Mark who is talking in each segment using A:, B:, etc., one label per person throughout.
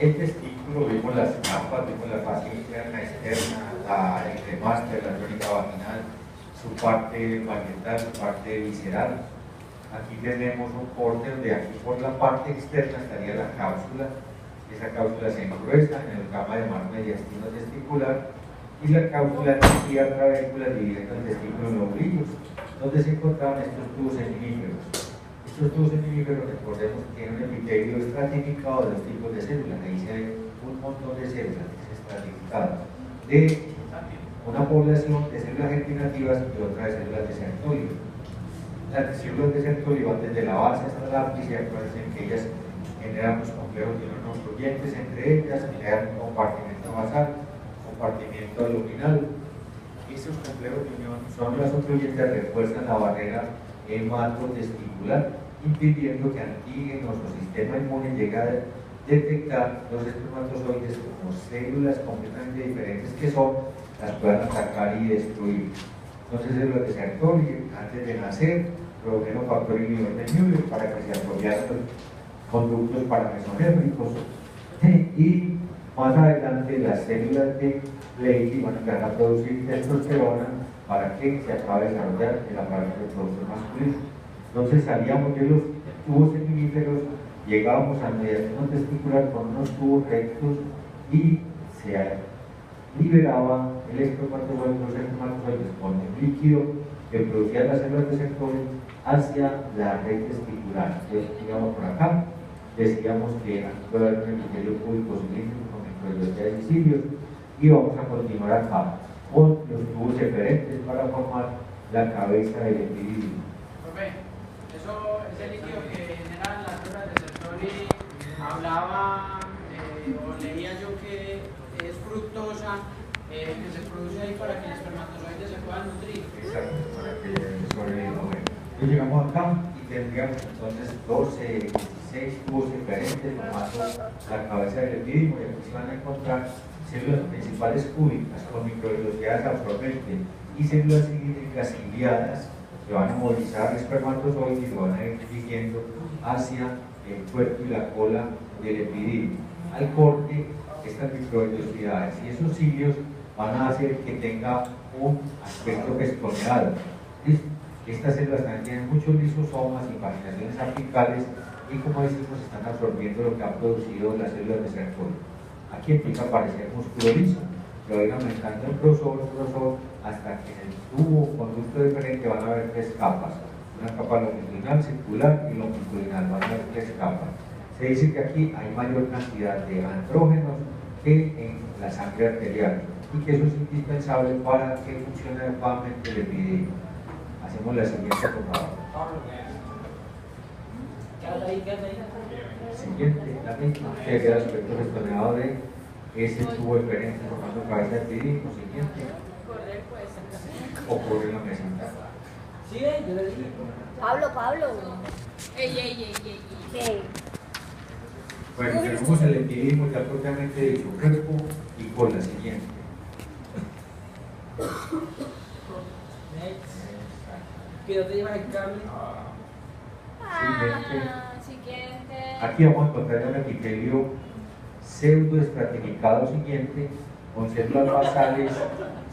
A: El testículo, vimos las capas, vimos la fase interna, externa, el cremaster, la crónica vaginal, su parte varietal, su parte visceral. Aquí tenemos un corte donde aquí por la parte externa estaría la cápsula. Esa cápsula se engruesa en el cama de mar mediastino testicular y la cápsula inicia trabéculas dividiendo el testículo en lobulillos, donde se encontraban estos tubos seminíferos. Estos tubos seminíferos, recordemos que tienen un epitelio estratificado de dos tipos de células. Ahí se ve un montón de células estratificadas de una población de células germinativas y otra de células de Sertoli. Las células de Sertoli van desde la base hasta la ápice, acuérdense que ellas generan los complejos de iones no fluyentes, entre ellas crean un compartimento basal, compartimiento luminal. Estos complejos de unión son las ocluyentes, refuerzan la barrera hematotesticular, impidiendo que antígenos o sistema inmune llegue a detectar los espermatozoides como células completamente diferentes que son, las puedan atacar y destruir. Entonces, células de Sertoli, antes de nacer, produjeron factor inhibidor de Müller para que se apoyaran los conductos paramesonéfricos y más adelante las células de Leydig van a empezar a producir testosterona para que se acabe de desarrollar el aparato reproductor masculino. Entonces salíamos de los tubos seminíferos, llegábamos al mediastino testicular con unos tubos rectos y se liberaba el espermatozoide, los espermatozoides con el líquido que producían las células de Sertoli hacia la red testicular. Entonces, digamos por acá, decíamos que aquí puede haber un epitelio púbico cilíndrico con microvellosidades y cilios, y vamos a continuar acá con los tubos eferentes para formar la cabeza del epididio.
B: Profe, ese líquido que generan las células de Sertoli, hablaba o leía yo que es fructosa, que se produce ahí para que el espermatozoide se pueda nutrir.
A: Exacto, para que sobreviva. Bueno, entonces llegamos acá y tendríamos entonces 12, 16 tubos diferentes formando la cabeza del epidimo, y aquí se van a encontrar células principales cúbicas con microvelocidades absorbentes y células cilíndricas ciliadas que van a movilizar el espermatozoide y lo van a ir dirigiendo hacia el cuerpo y la cola del epidimo. Al corte, estas microvelocidades y esos cilios van a hacer que tenga un aspecto gestoneado. Estas células también tienen muchos lisosomas y vaginaciones apicales y, como decimos, están absorbiendo lo que han producido las células de Sertoli. Aquí empieza a aparecer músculo liso, que va a ir aumentando el grosor, hasta que en el tubo conducto diferente van a haber tres capas: una capa longitudinal, circular y longitudinal. Van a haber tres capas. Se dice que aquí hay mayor cantidad de andrógenos que en la sangre arterial y que eso es indispensable para que funcione adecuadamente el epidemio. Hacemos la siguiente, por favor. Siguiente, la misma, que queda el aspecto gestoneado de ese tubo diferente formando cabeza de epidemio. Siguiente. Ocurre en la mesita.
B: Sí, yo le dije.
C: Pablo.
D: Ey.
A: Bueno, tenemos el epidemio ya propiamente de su cuerpo y con la siguiente.
B: Que no te llevas el cable.
C: Siguiente.
A: Aquí vamos a encontrar un epitelio pseudoestratificado siguiente con células basales,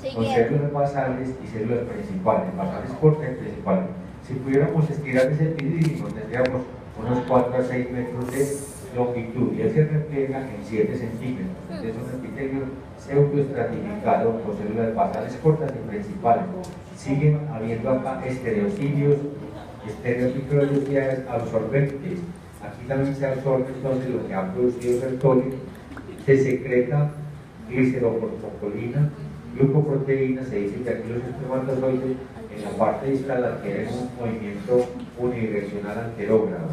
A: y células principales, basales cortas y principales. Si pudiéramos estirar ese epidídimo, tendríamos unos 4 a 6 metros de longitud y él se repliega en 7 centímetros. Es un epitelio pseudoestratificado con células basales cortas y principales. Siguen habiendo acá estereocilios, estereomicrovellosidades absorbentes. Aquí también se absorbe entonces lo que ha producido Sertoli. Se secreta gliceroproteína, glucoproteína. Se dice que aquí los espermatozoides en la parte distal adquieren un movimiento unidireccional anterógrado.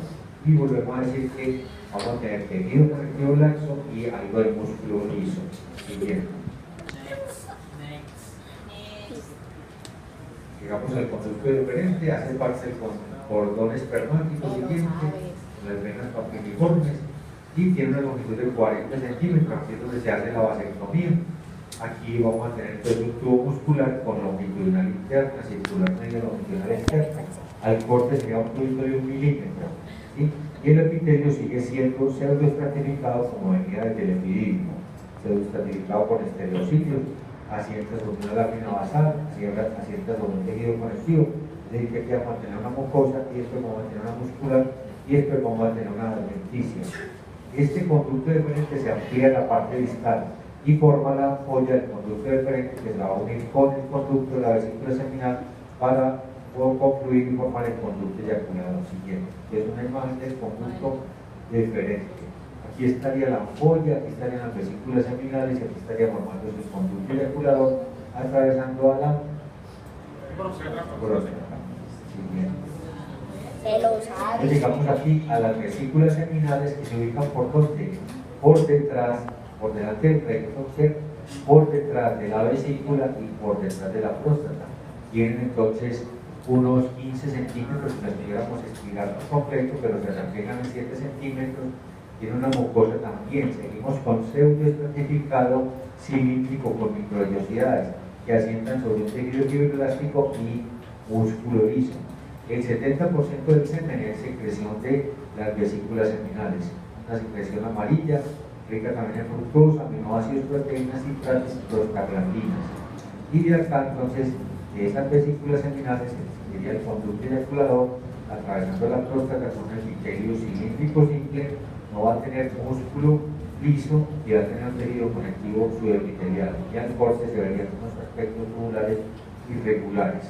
A: Y volvemos a decir que vamos a tener tejido conectivo laxo y algo de músculo liso. Siguiente. Llegamos al conducto diferente, hace parte del cordón espermático siguiente, las venas papiliformes, y tiene una longitud de 40 centímetros, aquí es donde se hace la vasectomía. Aquí vamos a tener todo un tubo muscular con longitudinal interna, circular medio longitudinal externa. Al corte sería un tubito de 1 milímetro, ¿sí? y el epitelio sigue siendo pseudoestratificado como venía del telefidismo, pseudoestratificado con estereocicios, asienta sobre una lámina basal, asienta sobre un tejido conectivo, es decir, que aquí vamos a tener una mucosa y después vamos a tener una muscular y después vamos a tener una adventicia. Este conducto deferente se amplía en la parte distal y forma la ampolla del conducto deferente que se va a unir con el conducto de la vesícula seminal para concluir y formar el conducto eyaculador siguiente, que es una imagen del conducto deferente. Aquí estaría la ampolla, aquí estarían las vesículas seminales y aquí estaría formando el conducto eyaculador atravesando a la próstata. Siguiente.
C: Se lo sabe.
A: Llegamos aquí a las vesículas seminales que se ubican por donde, por detrás, por delante del recto, por detrás de la vesícula y por detrás de la próstata. Tienen entonces unos 15 centímetros, si las pudiéramos estirar por completo, pero se reflejan en 7 centímetros. Tiene una mucosa también. Seguimos con pseudoestratificado cilíndrico con microvellosidades que asientan sobre un tejido fibroelástico y músculo liso. El 70% del semen es secreción de las vesículas seminales, una secreción amarilla, rica también en fructosa, aminoácidos, proteínas, citratos y prostaglandinas. Y de acá entonces, de esas vesículas seminales, se diría el conducto eyaculador, atravesando la próstata con el epitelio cilíndrico simple, no va a tener músculo liso y va a tener un tejido conectivo subepitelial. Y al corte se verían unos aspectos tubulares irregulares.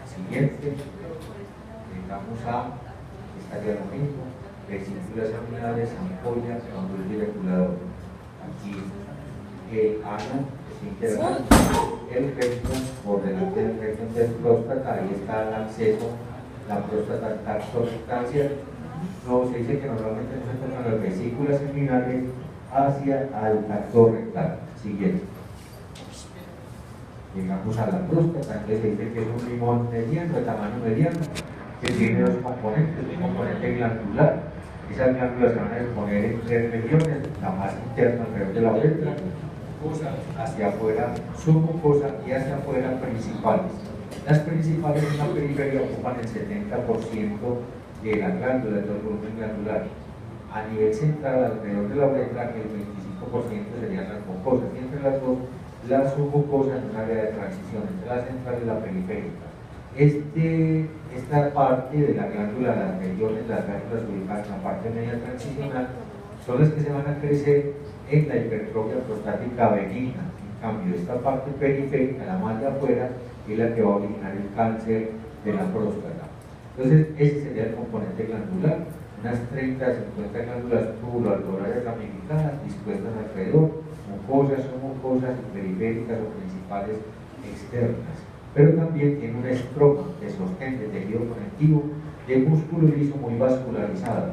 A: Siguiente. Llegamos a, estaría lo mismo, vesículas seminales, ampolla, conducto eyaculador. Aquí el ano, interno, el recto, por delante del recto de próstata, ahí está el acceso, la próstata tarsal. No, se dice que normalmente no se tocan las vesículas seminales hacia el tacto rectal. Siguiente. Llegamos a la próstata, que se dice que es un limón mediano, de tamaño mediano, que tiene dos componentes, un componente glandular. Esas glándulas se van a exponer en 3 regiones, la más interna alrededor de la uretra, hacia afuera submucosa y hacia afuera principales. Las principales en la periferia ocupan el 70% de la glándula, del volumen glandular. A nivel central, alrededor de la uretra, el 25% serían las mucosas, y entre las dos, la submucosa en un área de transición entre la central y la periférica. Esta parte de la glándula, las regiones, las glándulas ubicadas en la parte media transicional, son las que se van a crecer en la hipertrofia prostática benigna. En cambio, esta parte periférica, la más de afuera, es la que va a originar el cáncer de la próstata. Entonces, ese sería el componente glandular, unas 30 a 50 glándulas tubuloalveolares ramificadas dispuestas alrededor, mucosas o mucosas y periféricas o principales externas. Pero también tiene una estroma de sostén de tejido conectivo de músculo liso muy vascularizado.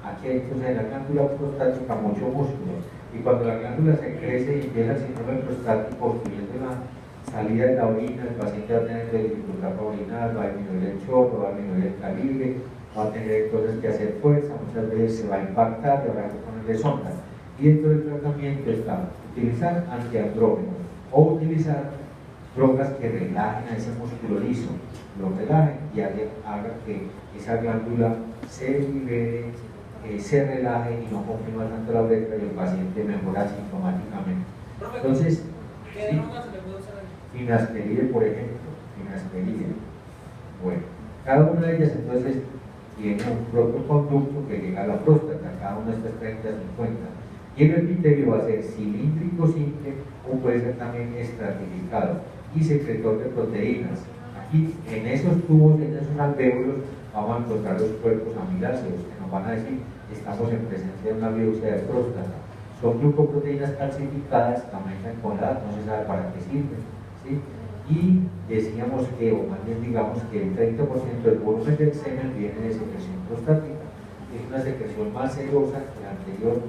A: Aquí hay entonces en la glándula prostática mucho músculo, y cuando la glándula se crece y empieza el síndrome prostático obstruyendo la salida de la orina, el paciente va a tener dificultad para orinar, va a disminuir el chorro, va a disminuir el calibre, va a tener entonces que hacer fuerza, muchas veces se va a impactar y habrá que ponerle sonda. Y dentro del tratamiento está utilizar antiandrógenos o utilizar drogas que relajen a ese músculo liso, lo relajen y haga que esa glándula se libere, se relaje y no comprima tanto la uretra y el paciente mejora sintomáticamente. Entonces,
B: ¿qué drogas se le puede usar?
A: Finasteride, por ejemplo, finasteride. Bueno, cada una de ellas entonces tiene un protoconducto que llega a la próstata, cada una de estas 30 a 50. Y el epitelio va a ser cilíndrico simple o puede ser también estratificado y secretor de proteínas. Aquí, en esos tubos, en esos alvéolos, vamos a encontrar los cuerpos amiláceos que nos van a decir que estamos en presencia de una biopsia de próstata. Son glucoproteínas calcificadas, aumentan con la edad, no se sabe para qué sirven, ¿sí? Y decíamos que, o más bien digamos que el 30% del volumen del semen viene de secreción prostática. Es una secreción más sedosa que la anterior,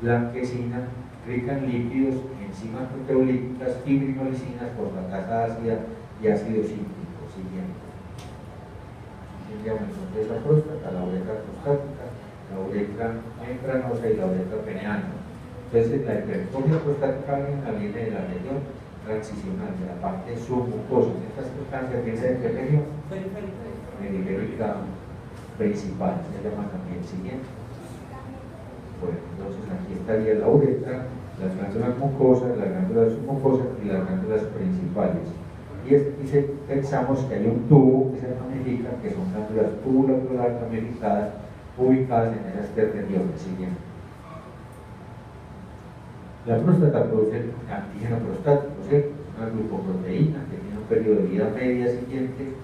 A: blanquecina, rica en lípidos, enzimas proteolíticas, fibrinolicinas, fosfatasa ácida y ácido cítrico. Siguiente. Tendríamos entonces la próstata, la uretra prostática, la uretra membranosa y la uretra peneana. Entonces la hipertrofia prostática viene de la región transicional, de la parte submucosa. Esta sustancia piensa en qué región? Periférica principal, se llama también. Siguiente. Bueno, entonces aquí estaría la uretra, las glándulas mucosas, las glándulas submucosas y las glándulas principales. Pensamos que hay un tubo que se ramifica, que son glándulas tubulares ramificadas, ubicadas en esas tres regiones siguientes. La próstata produce el antígeno prostático, ¿cierto? Una glucoproteína que tiene un periodo de vida media siguiente.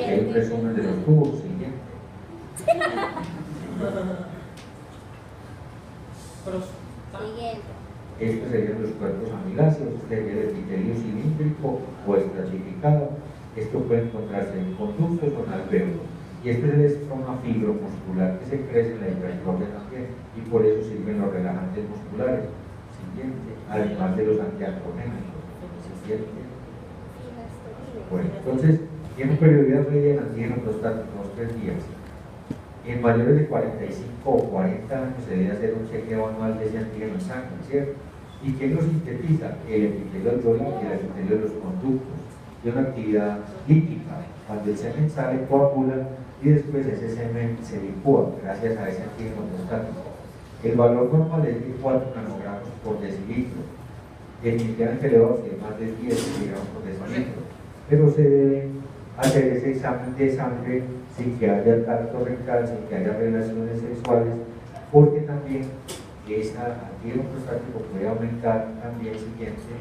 A: Hay un resumen de los tubos, siguiente. Estos serían los cuerpos amiláceos, este sería el epitelio cilíndrico o estratificado. Esto puede encontrarse en conductos o en alvéolos. Y este es el estroma fibromuscular que se crece en la hipertrofia también, y por eso sirven los relajantes musculares. Siguiente, además de los antiandrogénicos. Siguiente. Bueno, entonces, tiene un periodo de vida media en antígeno prostático, unos 3 días. En mayores de 45 o 40 años se debe hacer un chequeo anual de ese antígeno en sangre, ¿cierto? ¿Y quién lo sintetiza? El epitelio alveolar y el epitelio de los conductos. Y una actividad lítica. Cuando el semen sale, coagula y después ese semen se licúa gracias a ese antígeno prostático. El valor normal es de 4 nanogramos por decilitro. Definitivamente elevado si es más de 10 miligramos por decilitro. Pero se debe hacer ese examen de sangre sin que haya tacto rectal, sin que haya relaciones sexuales, porque también este antígeno prostático puede aumentar también siguiente.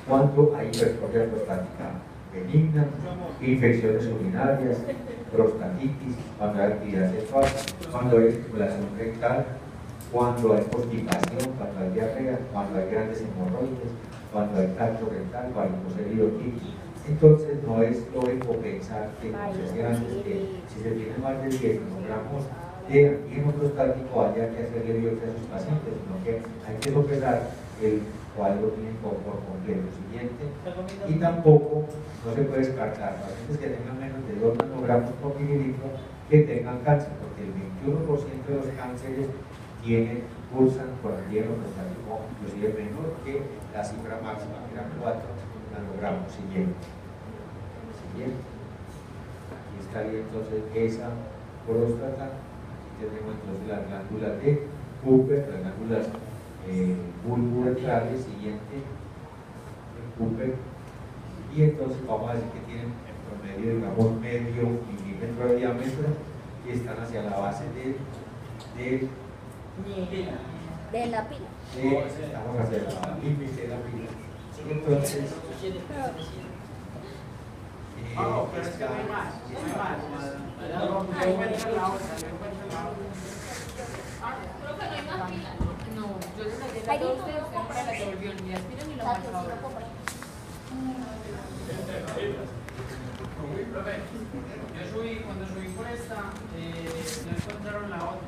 A: Cuando hay hipertrofia prostática benigna, infecciones urinarias, prostatitis, cuando hay actividad sexual, cuando hay estimulación rectal, cuando hay constipación, cuando hay diarrea, cuando hay grandes hemorroides, cuando hay tacto rectal, varicocelitis. Entonces no es lógico pensar que, como decía antes, que si se tiene más de 10 nanogramos de antígeno prostático haya que hacerle biopsia a sus pacientes, sino que hay que sopesar el cuadro clínico por completo. Siguiente. Y tampoco no se puede descartar pacientes que tengan menos de 2 nanogramos por mililitro que tengan cáncer, porque el 21% de los cánceres cursan por antígeno prostático, inclusive menor que la cifra máxima, que eran 4 nanogramos. Siguiente. Aquí estaría entonces esa próstata. Tenemos entonces las glándulas de Cooper, las glándulas bulbourethales, siguiente, Cooper, y entonces vamos a decir que tienen en promedio, digamos, medio milímetro de diámetro y están hacia la base de
C: la pila.
A: Estamos hacia la límite de la pila. Entonces,
B: pero es que no hay más,
D: Creo que no hay más pilas. No, yo les saqué la dos de para la que volvió el día aspiran y lo marcó ahora.
B: Profe, cuando subí por esta, no encontraron la otra.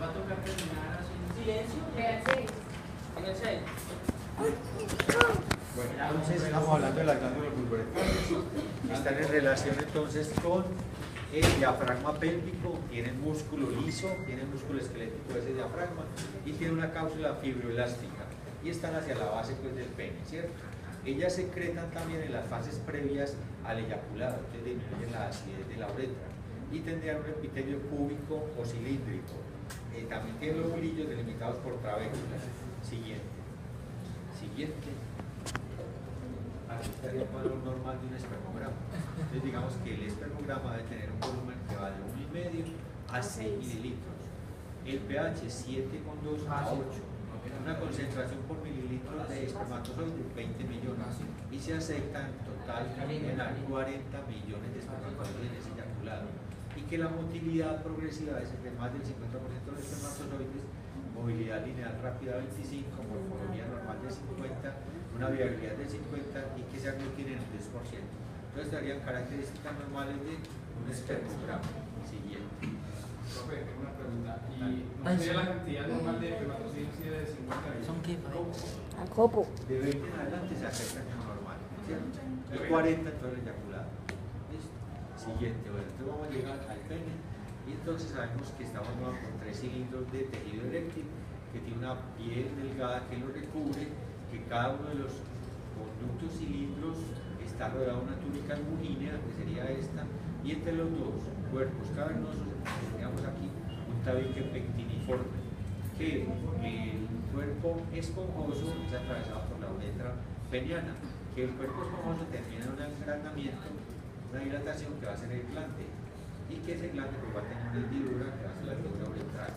B: Va a tocar terminar así en silencio. En el 6.
A: bueno, entonces estamos hablando de las glándulas bulbourethales. Están en relación entonces con el diafragma pélvico, tienen músculo liso, tienen músculo esquelético de ese diafragma y tienen una cápsula fibroelástica y están hacia la base pues, del pene, ¿cierto? Ellas secretan también en las fases previas al eyaculado, entonces disminuyen la acidez de la uretra y tendrían un epitelio cúbico o cilíndrico. También tienen los bolillos delimitados por trabéculas. Siguiente. Aquí estaría el valor normal de un espermograma. Entonces digamos que el espermograma debe tener un volumen que va de 1,5 a 6 mililitros. El pH 7,2 a 8. Una concentración por mililitro de espermatozoides 20 millones. Y se acepta en total generar 40 millones de espermatozoides eyaculados. Y que la motilidad progresiva es de más del 50% de los espermatozoides, movilidad lineal rápida 25, morfología normal de 50, una viabilidad de 50 y que se aglutinen en 10%. Entonces darían características normales de un espermograma. Siguiente.
E: Profe, tengo una pregunta. ¿Y no sería la cantidad normal de espermatozoides de 50?
D: ¿Son qué?
C: A copo.
A: De 20 en adelante se aceptan como normal, ¿cierto? Y 40 entonces el eyaculado. ¿Listo? Siguiente. Bueno, entonces vamos a llegar al pene y entonces sabemos que estamos con 3 cilindros de tejido eréctil
F: que tiene una piel delgada que lo recubre, que cada uno de los conductos cilindros está rodeado de una túnica albumínea, que sería esta, y entre los dos cuerpos cavernosos tendríamos aquí un tabique pectiniforme, que el cuerpo esponjoso es atravesado por la uretra peniana, que el cuerpo esponjoso termina en un agrandamiento, una dilatación que va a ser el glande, y que ese glande pues, va a tener una hendidura que va a ser la hendidura uretral.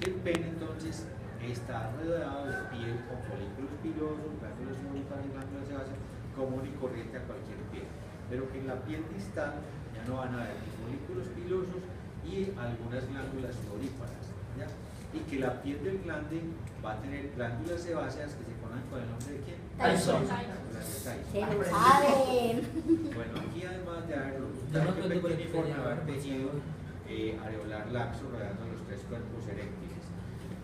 F: El pene entonces está rodeado de piel con folículos pilosos, glándulas sudoríparas y glándulas sebáceas común y corriente a cualquier piel, pero que en la piel distal ya no van a haber ni folículos pilosos y algunas glándulas sudoríparas, ¿ya? Y que la piel del glande va a tener glándulas sebáceas que se conocen con el nombre de quién?
C: Tyson.
F: Se
C: lo saben.
F: Bueno, aquí además de haber un pectiniforme, va a haber tejido areolar laxo rodeando los tres cuerpos eréctiles.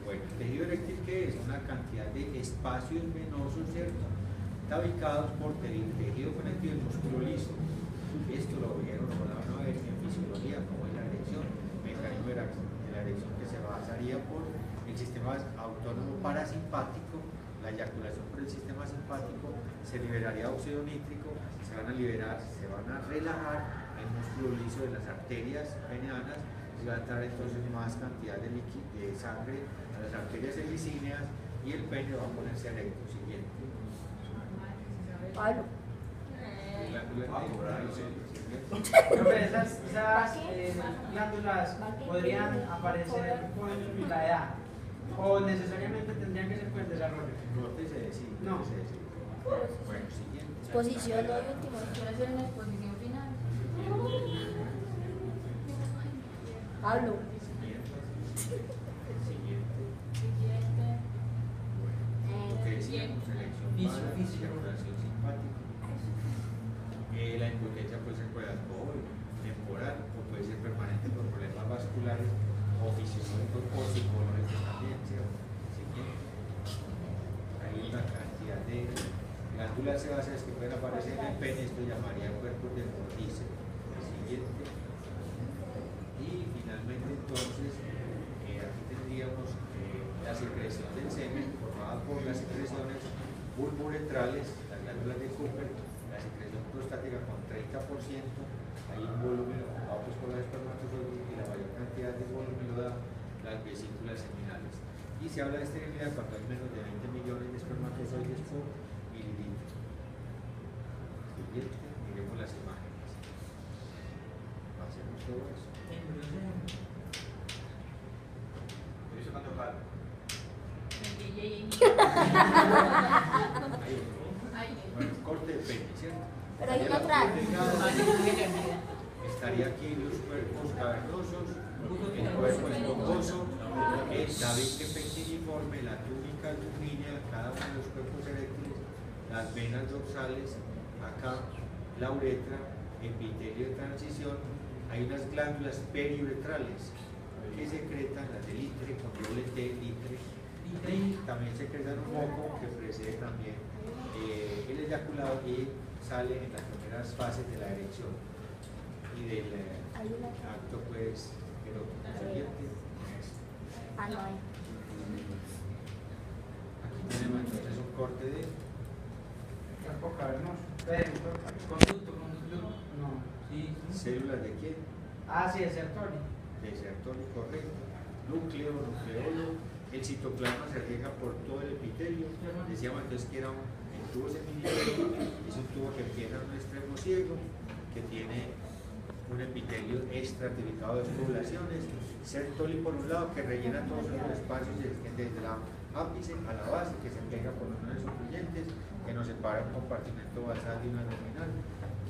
F: Bueno, el tejido eréctil, ¿qué es? Una cantidad de espacios venosos, ¿cierto? Tabicados por tejido conectivo y músculo liso. Esto lo vieron, lo van a ver en fisiología, como es la erección, mecanismo de la erección que se basaría por el sistema autónomo parasimpático, la eyaculación por el sistema simpático, se liberaría óxido nítrico, se van a relajar el músculo liso de las arterias veneanas, y va a entrar entonces más cantidad de sangre a las arterias helicíneas y el pene va a ponerse erecto. Siguiente.
C: Pablo.
B: Profe, esas glándulas podrían aparecer con la edad o necesariamente tendrían que ser con el desarrollo.
F: Nótese, sí.
B: No.
F: Sí. Bueno, siguiente.
C: Exposición, lo último.
D: Quiero hacer una exposición final.
C: Pablo.
F: Siguiente. Lo que decíamos, elección física, relación simpática. La impotencia puede ser por alcohol, temporal, o puede ser permanente por problemas vasculares, o fisiológicos o psicológicos también, ¿cierto? Siguiente. Hay una cantidad de glándulas sebáceas que pueden aparecer en el pene, esto llamaría cuerpos de Mordice. Siguiente. Y finalmente entonces aquí tendríamos la secreción del semen formada por las secreciones vulvuretrales, las glándulas de Cooper, la secreción prostática con 30%, hay un volumen ocupado por los espermatozoides y la mayor cantidad de volumen lo da las vesículas seminales. Y se habla de esterilidad cuando hay menos de 20 millones de espermatozoides por mililitro. Siguiente, miremos las imágenes. Hacemos todo eso.
A: ¿Eso cuánto vale?
F: Bueno, corte de pene, ¿cierto?
C: Pero hay uno atrás.
F: Estaría aquí los cuerpos cavernosos, el cuerpo esponjoso, el tabique pectiniforme, la túnica albumínea, cada uno de los cuerpos eréctiles, las venas dorsales, acá la uretra, epitelio de transición, hay unas glándulas periuretrales que secretan las del litre, con doble T, litre, y también secretan un moco que precede también el eyaculado y sale en las primeras fases de la erección y del acto pues erótico. Siguiente.
C: Ah, no hay.
F: Aquí tenemos entonces un corte de
B: Cuerpo cavernoso. Conducto. No. Sí.
F: células de quién?
B: Ah, sí, el Sertoli.
F: De Sertoli, correcto. Núcleo, nucleolo. El citoplasma se riega por todo el epitelio. Decíamos entonces que era un tubo seminívoro, es un tubo que empieza en un extremo ciego, que tiene un epitelio estratificado de poblaciones, Sertoli por un lado que rellena todos los espacios desde la ápice a la base, que se pega por los nodos ocluyentes, que nos separa un compartimento basal y un abdominal,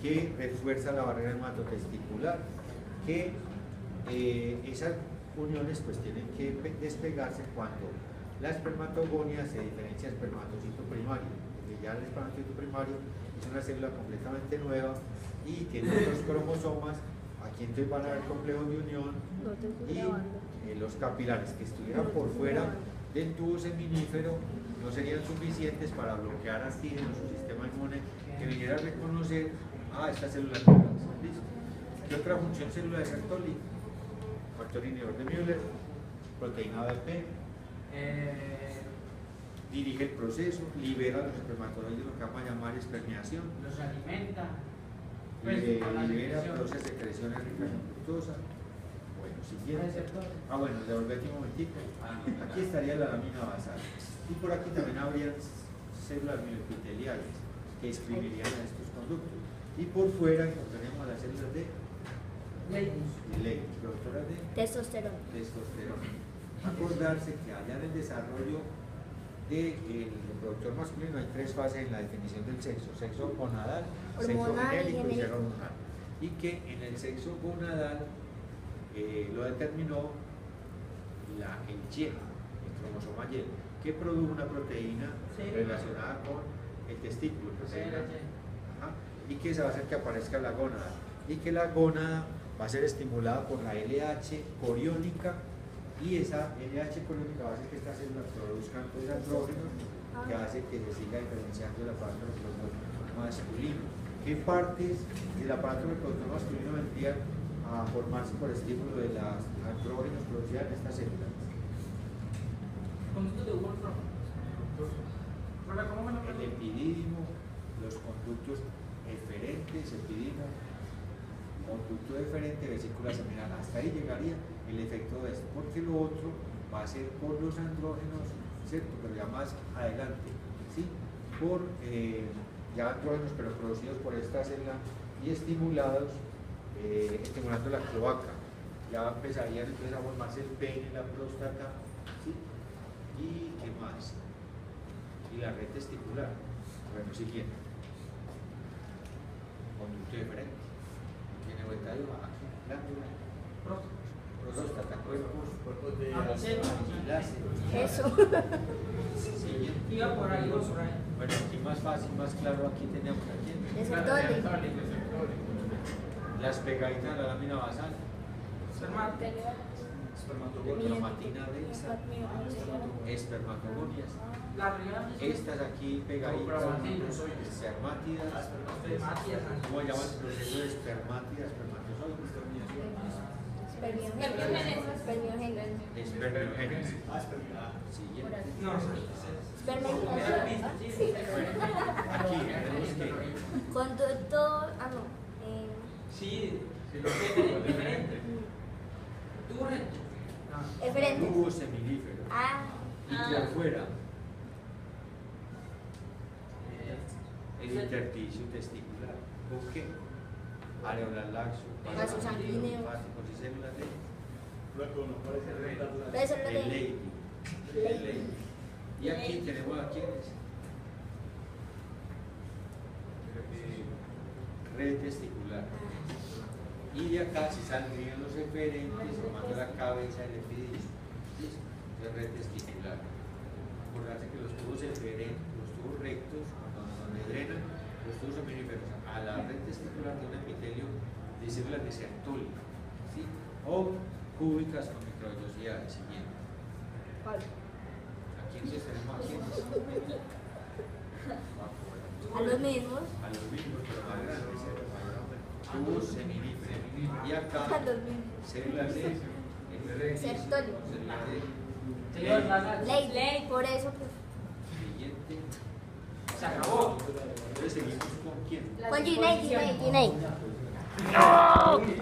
F: que refuerza la barrera hematotesticular, que esas uniones pues tienen que despegarse cuando la espermatogonia se diferencia del espermatocito primario, porque ya el espermatocito primario es una célula completamente nueva y tiene otros cromosomas. Aquí entonces van a haber complejos de unión y los capilares que estuvieran por fuera del tubo seminífero no serían suficientes para bloquear antígenos su sistema inmune que viniera a reconocer estas células nuevas. ¿Listo? ¿Qué otra función celular de Sertoli? Factor inhibidor de Müller, proteína ADP. dirige el proceso, libera los espermatozoides, lo que vamos a llamar espermiación,
B: Los alimenta. Pues, con la
F: libera,
B: secreción.
F: produce secreciones ricas en fructosa. Bueno, siguiente. Bueno, devolvete un momentico. Aquí estaría la lámina basal. Y por aquí también habrían células mieloepiteliales que escribirían a estos conductos. Y por fuera encontraríamos las células de Leydig, productoras de
C: Testosterona.
F: testosterona. Acordarse que allá en el desarrollo del reproductor masculino hay tres fases en la definición del sexo: sexo gonadal, sexo
C: Hormonal y
F: genérico y
C: genérico.
F: sexo hormonal. Y que en el sexo gonadal lo determinó el Y, el cromosoma Y, que produjo una proteína
B: Sí.
F: relacionada con el testículo, ajá, y que se va a hacer que aparezca la gónada, y que la gónada va a ser estimulada por la LH coriónica, y esa LH coriónica va a hacer que estas células produzcan pues andrógenos, que hace que se siga diferenciando el aparato reproductor masculino. ¿Qué partes del aparato reproductor masculino vendrían a formarse por estímulo de las andrógenos producidas en estas células?
B: Conductos de Wolfram. ¿Cómo me lo
F: El epidídimo, los conductos eferentes, epidídimo, conducto eferente, vesícula seminal. Hasta ahí llegaría el efecto de esto, porque lo otro va a ser por los andrógenos, ¿cierto? Pero ya más adelante, ¿sí? Por ya andrógenos, pero producidos por esta célula y estimulados, estimulando la cloaca. Ya empezarían entonces a formarse el pene, la próstata, ¿sí? ¿Y qué más? Y la red testicular. Bueno, siguiente. Conducto diferente. Tiene vuelta de aquí, glándula, próstata, cuerpos de
C: Eso.
F: Siguiente.
B: Iba por ahí, iba por ahí.
F: Bueno, aquí más fácil, más claro, aquí tenemos aquí
C: Desertoli.
F: las pegaditas de la lámina basal, cromatina densa, espermatogonias.
B: La arriba.
F: Estas aquí pegaditas, espermátidas. ¿Cómo llaman el proceso de espermátidas, espermatozoides?
C: Espermiogénesis.
F: Espermiogénesis. Siguiente.
B: No,
C: Espermiogénesis.
F: Aquí tenemos que
C: Conducto.
B: sí, diferente. Turrente.
C: Eferente.
F: tubo semilífero.
C: Ah.
F: Y por fuera, el intersticio testicular. ¿Con qué? Areolar laxo,
C: Vaso sanguíneo.
F: linfáticos y células de
C: Puede ser lo
F: el
C: de.
F: Leydig. El Leydig. Y aquí tenemos a quiénes. Red testicular. Y de acá si saldrían los eferentes formando la cabeza del epidídimo. ¿Listo? De red testicular. Acordarse que los tubos eferentes, los tubos rectos, donde drenan, los tubos seminíferos a la red testicular tiene un epitelio de células de Sertoli, ¿sí? O cúbicas con microvellosidades. Siguiente. ¿A quiénes tenemos aquí?
C: A los mismos.
F: A los mismos, pero más grandes, tubos seminíferos. Y acá,
C: A los mismos.
F: células de
C: Sertoli.
F: células de
C: Ley. Por eso.
F: siguiente.
B: Se acabó.
F: Entonces seguimos con quién.
C: Con Ginei.